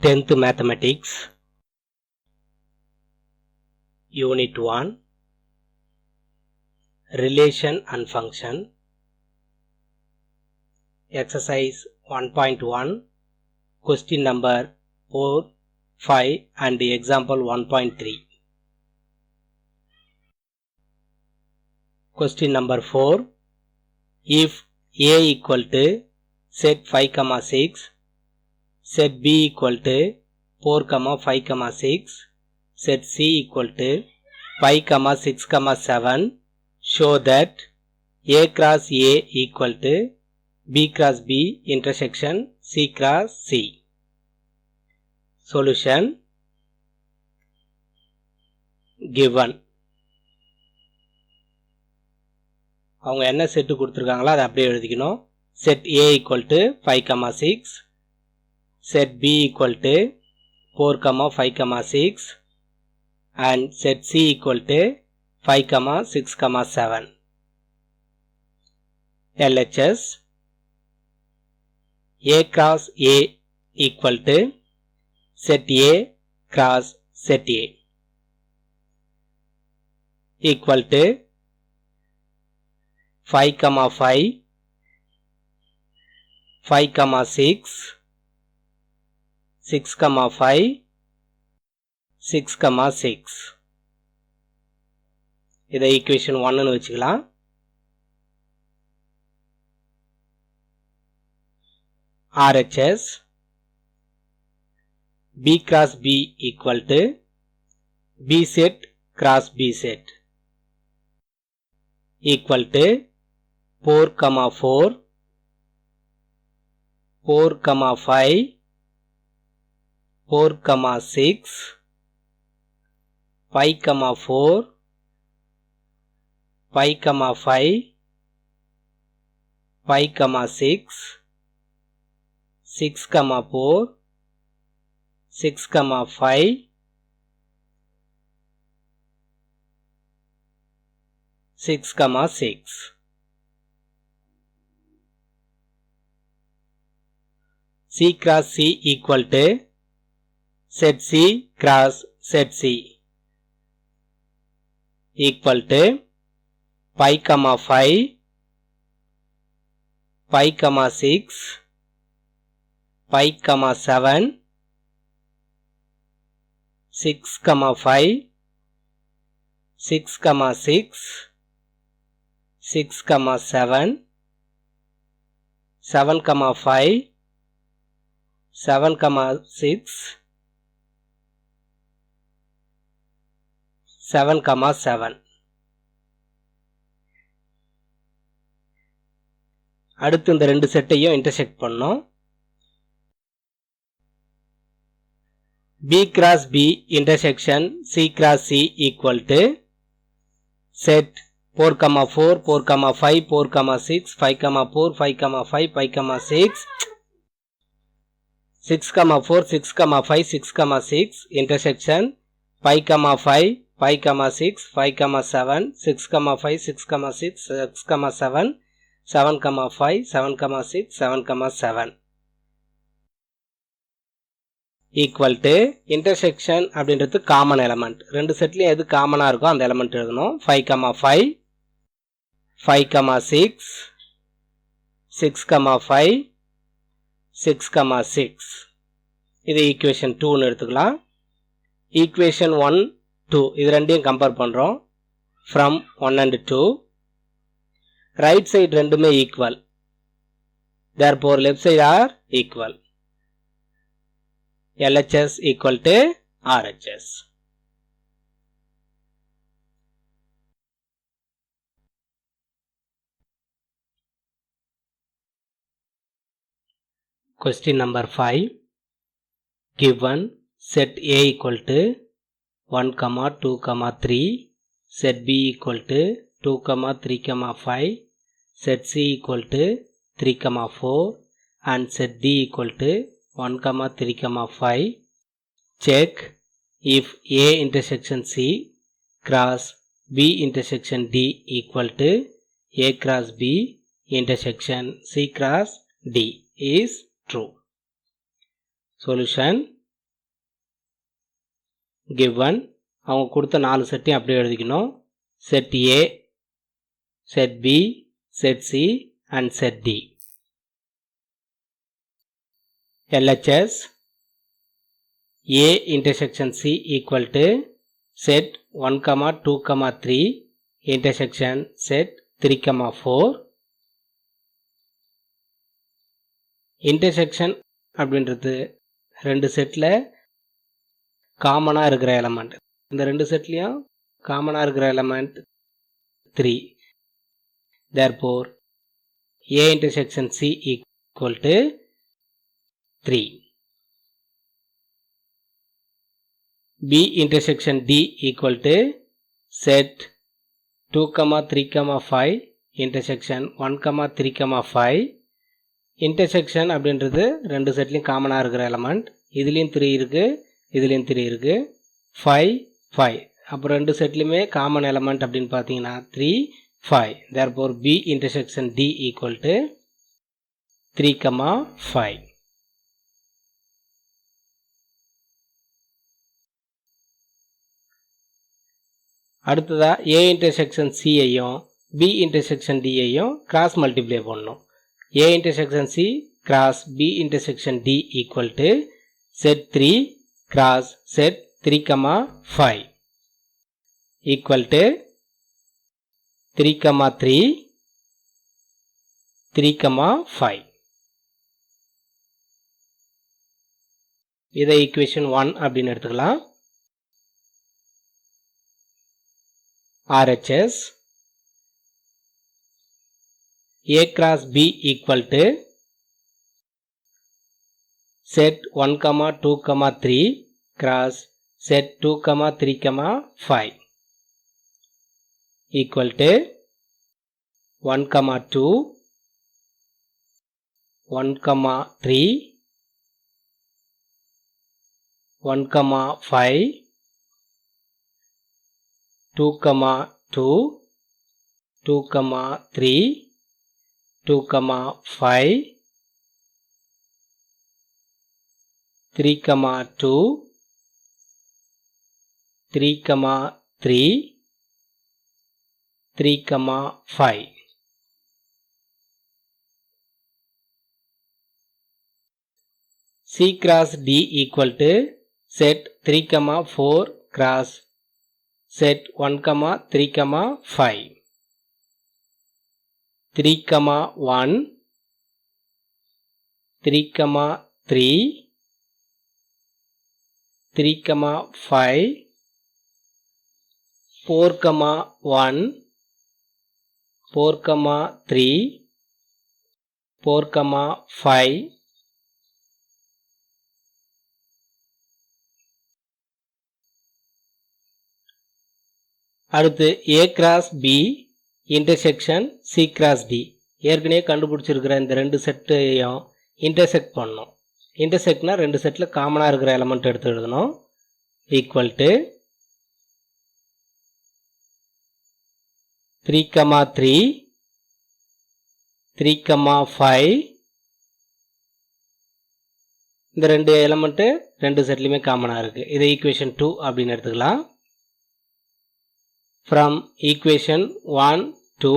10th Mathematics, Unit 1, Relation and Function, Exercise 1.1, Question number 4, 5 and Example 1.3. Question number 4. If A equal to set 5, 6, set B equal to 4, 5, 6, set C equal to 5, 6, 7, show that A cross A equal to B cross B intersection C cross C. Solution given. அவங்க என்ன set கொடுத்திருக்காங்களோ அதை அப்படியே எழுதிக்கணும். set A equal to 5, 6, set B equal to 4, 5, 6 and set C equal to 5, 6, 7. LHS A cross A equal to set A cross set A equal to 5, 5, 5, 6, 6, 5, 6, 6. இதை equation 1 னு வச்சுக்கலாம். RHS B cross B equal to B set cross B set equal to 4, 4, 4, 5, 4, 6, 5, 4, 5, 5, 5, 6, 6, 4, 6, 5, 6, 6. C cross C equal to set C cross set C equal to 5, 5, 5, 6, 5, 7, 6, 5, 6, 6, 6, 7, 7, 5, 7, 6, 7, 7. அடுத்து இந்த ரெண்டு செட்டையும் intersect பண்ணோம். B cross B intersection C cross C equal to set 4, 4, 4, 5, 4, 6, 5, 4, 5, 5, 5, 6, 6, 4, 6, 5, 6, 6 intersection 5, 5, 5, 6, 5, 7, 6, 5, 6, 6, 6, 7, 7, 5, 7, 6, 7, 7 equal to intersection அப்படின்றது common element. ரெண்டு செட்லயும் எது காமனா இருக்கோ அந்த எலிமெண்ட் எழுதணும். 5, 5, 5, 6, 6, 5, 6, 6. இது equation 2 னு எடுத்துக்கலாம். equation 1, 2 இது ரெண்டையும் கம்பேர் பண்றோம். from 1 and 2 right side ரெண்டுமே equal. therefore left side are equal. LHS equal to RHS. Question number 5. Given set A equal to 1, 2, 3, set B equal to 2, 3, 5, set C equal to 3, 4 and set D equal to 1, 3, 5. Check if A intersection C cross B intersection D equal to A cross B intersection C cross D is true. Solution given அவங்க கொடுத்த 4 செட்டையும் அப்படியே எழுதிக்கணும். Set A, set B, set C and set D. LHS A intersection C equal to set 1, 2, 3 intersection set 3, 4. intersection அப்படின்றது ரெண்டு settle காமனாக இருக்கிற element. இந்த ரெண்டு செட்லேயும் காமனாக இருக்கிற element 3. therefore A intersection C equal to 3. B intersection D equal to set 2, 3, 5 intersection 1, 3, 5. intersection அப்படின்றது ரெண்டு செட்லையும் காமனாக இருக்கிற எலமெண்ட். இதுலேயும் 3 இருக்குது, இதுலேயும் 3 இருக்குது. 5, 5 அப்புறம் ரெண்டு செட்லையுமே காமன் எலமெண்ட் அப்படின்னு பார்த்தீங்கன்னா 3, 5. therefore B intersection D equal to 3, 5. அடுத்ததா A intersection C ஐயும் B intersection D ஐயும் கிராஸ் மல்டிப்ளை பண்ணணும். A intersection C cross B intersection D equal to set 3 cross set 3, 5 equal to 3, 3, 3, 5. இதை equation 1 அப்படின்னு எடுத்துக்கலாம். RHS A cross B equal to set 1, 2, 3 cross set 2, 3, 5 equal to 1, 2, 1, 3, 1, 5, 2, 2, 2, 3, 2, 5, 3, 2, 3, 3, 3, 5. C cross D equal to set 3, 4 cross set 1, 3, 5. 3, 1, 3, 3, 3, 5, 4, 1, 4, 3, 4, 5. அடுத்து A cross B intersection C cross D. ஏற்கனவே கண்டுபிடிச்சிருக்கிற இந்த ரெண்டு செட்டையும் intersect பண்ணணும். இன்டர்செக்ட்னா ரெண்டு settle காமனாக இருக்கிற எலமெண்ட் எடுத்து எழுதணும். Equal to 3, 3, 3, 5. இந்த ரெண்டு எலமெண்ட்டு ரெண்டு செட்லையுமே காமனாக இருக்குது. இதை ஈக்குவேஷன் 2 அப்படின்னு எடுத்துக்கலாம். From equation 1 to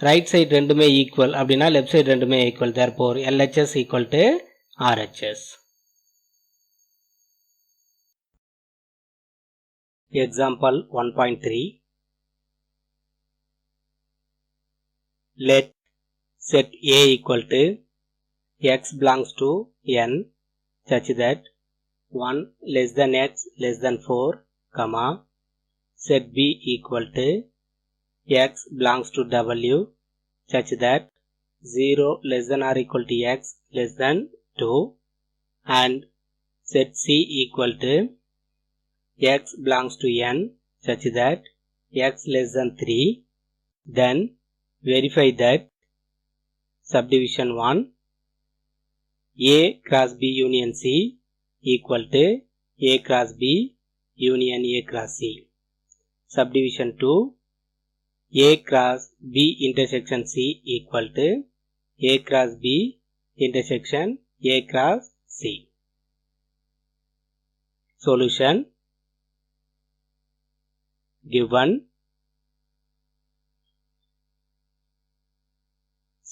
right side ரெண்டுமே equal அப்படின்னா left side ரெண்டுமே equal. therefore LHS equal to RHS. Example 1.3. Let set A equal to x belongs to n such that 1 less than x less than 4, comma set B equal to x belongs to W such that 0 less than or equal to x less than 2 and set C equal to x belongs to n such that x less than 3. Then verify that subdivision 1 A cross B union C equal to A cross B union A cross C. Subdivision 2 A cross B intersection C equal to A cross B intersection A cross C. solution given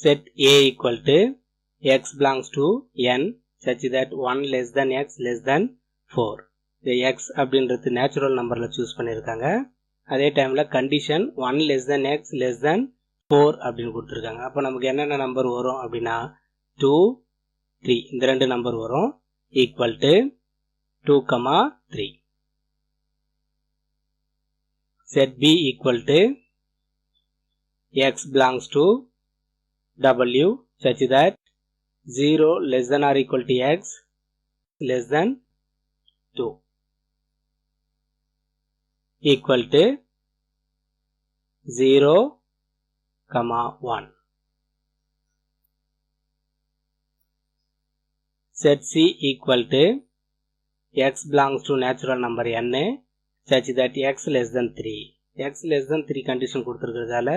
set A equal to x belongs to n such that 1 less than x less than 4. The x அப்படின்றது natural numberல choose பண்ணிருக்காங்க. அதே டைம்ல condition 1 less than x less than 4 அப்படின்னு கொடுத்திருக்காங்க. அப்ப நமக்கு என்னென்ன number வரும் அப்படின்னா 2 3 இந்த ரெண்டு நம்பர் வரும் equal to 2, 3. Set B equal to x belongs to w such that 0 less than or equal to x less than 2 equal to 0, 1. Set C equal to x belongs to natural number n such that x less than 3. x less than 3 condition கொடுத்திருக்கிறதால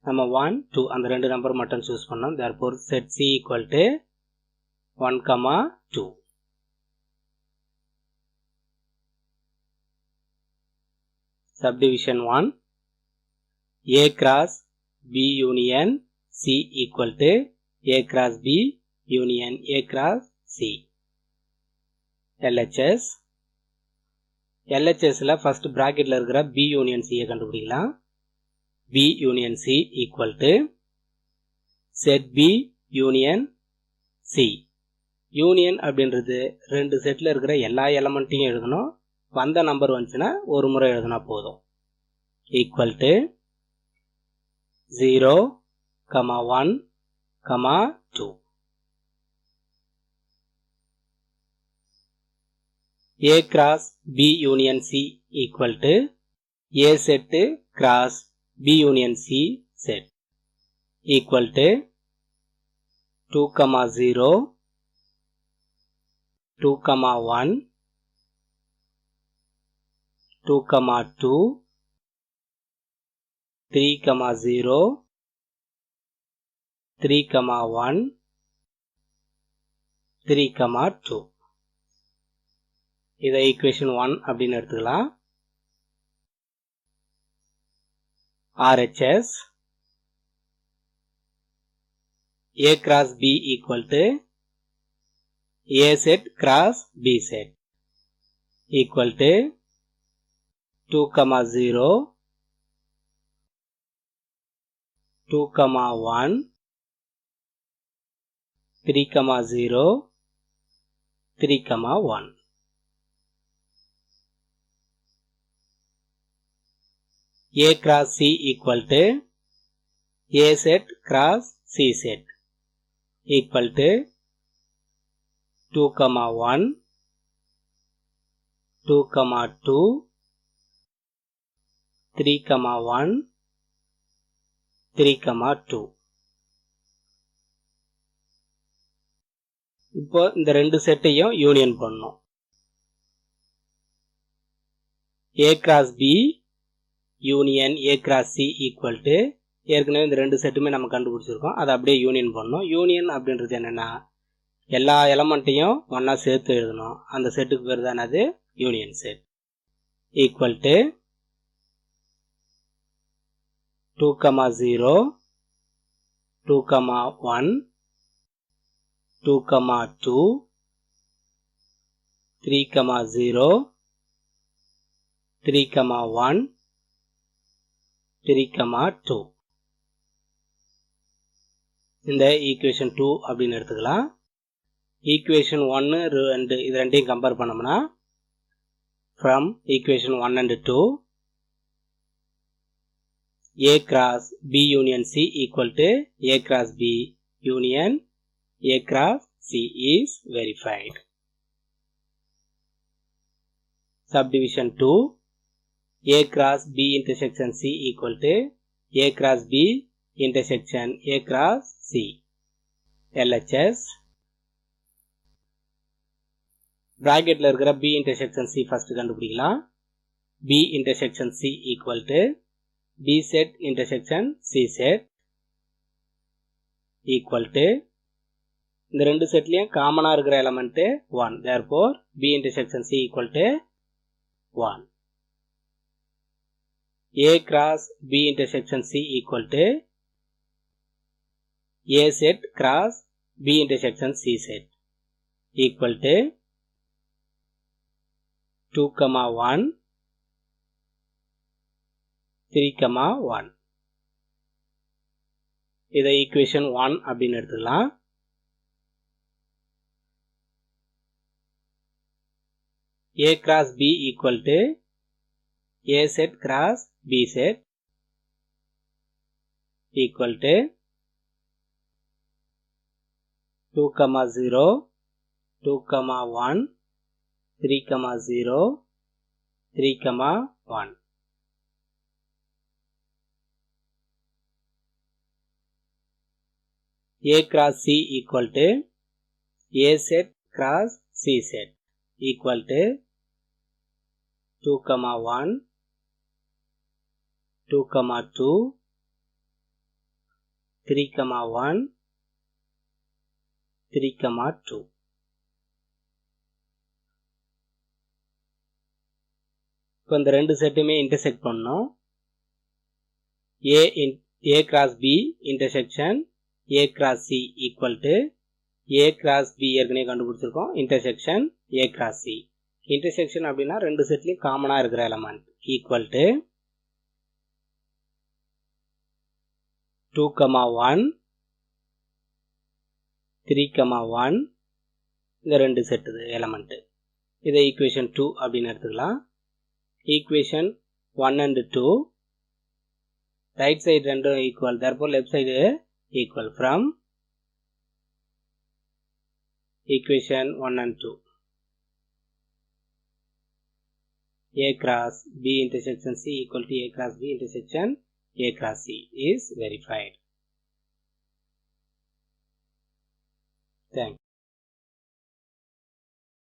நம்ம 1 2 அந்த ரெண்டு number மட்டும் choose பண்ணோம். therefore set C equal to 1, 2. Subdivision 1 A cross B union C equal to A cross B union A cross C. LHS LHSல first bracketல இருக்கிற B union C கண்டுபிடிக்கலாம். B union C equal to set B union C. Union அப்படின்றது ரெண்டு செட்ல இருக்கிற எல்லா எலமெண்ட்டையும் எழுதணும். வந்த number வந்துச்சுன்னா ஒரு முறை எழுதினா போதும். Equal to 0, 1, 2. A cross B union C equal to A set cross B union C set equal to 2, 0, 2, 1, 2, 2, 3, 0, 3, 1, 3, 2. இதை equation 1 அப்படின்னு எடுத்துக்கலாம். RHS A cross B equal to A set cross B set equal to 2, 0, 2, 1, 3, 0, 3, 1. A cross C equal to A set cross C set equal to 2, 1, 2, 2, 3, 1, 3, 2. இப்போ இந்த ரெண்டு செட்டையும் union பண்ணணும். A cross B union A cross C equal to ஏற்கனவே இந்த ரெண்டு செட்டுமே நம்ம கண்டுபிடிச்சிருக்கோம். அதை அப்படியே யூனியன் பண்ணணும். யூனியன் அப்படின்றது என்னன்னா எல்லா எலமெண்ட்டையும் ஒன்னா சேர்த்து எழுதணும். அந்த செட்டுக்கு பேர் தான் அது யூனியன் செட். Equal to 2, 0, 2, 1, 2, 2, 3, 0, 3, 1, 3, 2. இந்த ஈக்குவேஷன் 2 அப்படின்னு எடுத்துக்கலாம். ஈக்குவேஷன் 1 2 இது ரெண்டையும் கம்பேர் பண்ணோம்னா from equation 1 and 2 A cross B union C equal to A cross B union A cross C is verified. Subdivision 2 A cross B intersection C equal to A cross B intersection A cross C. LHS bracketல இருக்கிற B intersection C first கண்டுபிடிக்கலாம். B intersection C equal to B set intersection C set equal to இந்த ரெண்டு செட்லயும் காமனா இருக்கிற element 1. therefore B intersection C equal to 1. A cross B intersection C equal to A set cross B intersection C set equal to 2, 1, 3, 1. இதை equation 1 அப்படின்னு எடுத்துக்கலாம். A cross B equal to A set cross B set equal to 2, 0, 2, 1, 3, 0, 3, 1. A cross C equal to A set cross C set equal to 2, 1, 2, 2, 3, 1, 3, 2. இப்போ இந்த ரெண்டு செட்டுமே intersect பண்ணோம். A cross B intersection A cross C equal to A cross B ஏற்கனவே கண்டுபிடிச்சிருக்கோம். intersection A cross C. intersection அப்படின்னா ரெண்டு செட்லையும் காமனா இருக்கிற எலமெண்ட் equal to 2, 1, 3, 1 இந்த ரெண்டு செட் எலமெண்ட். இதை equation 2 அப்படின்னு எடுத்துக்கலாம். equation 1 and 2 right side ரெண்டும் equal, therefore left side equal from equation 1 and 2. A cross B intersection C equal to A cross B intersection A cross C is verified.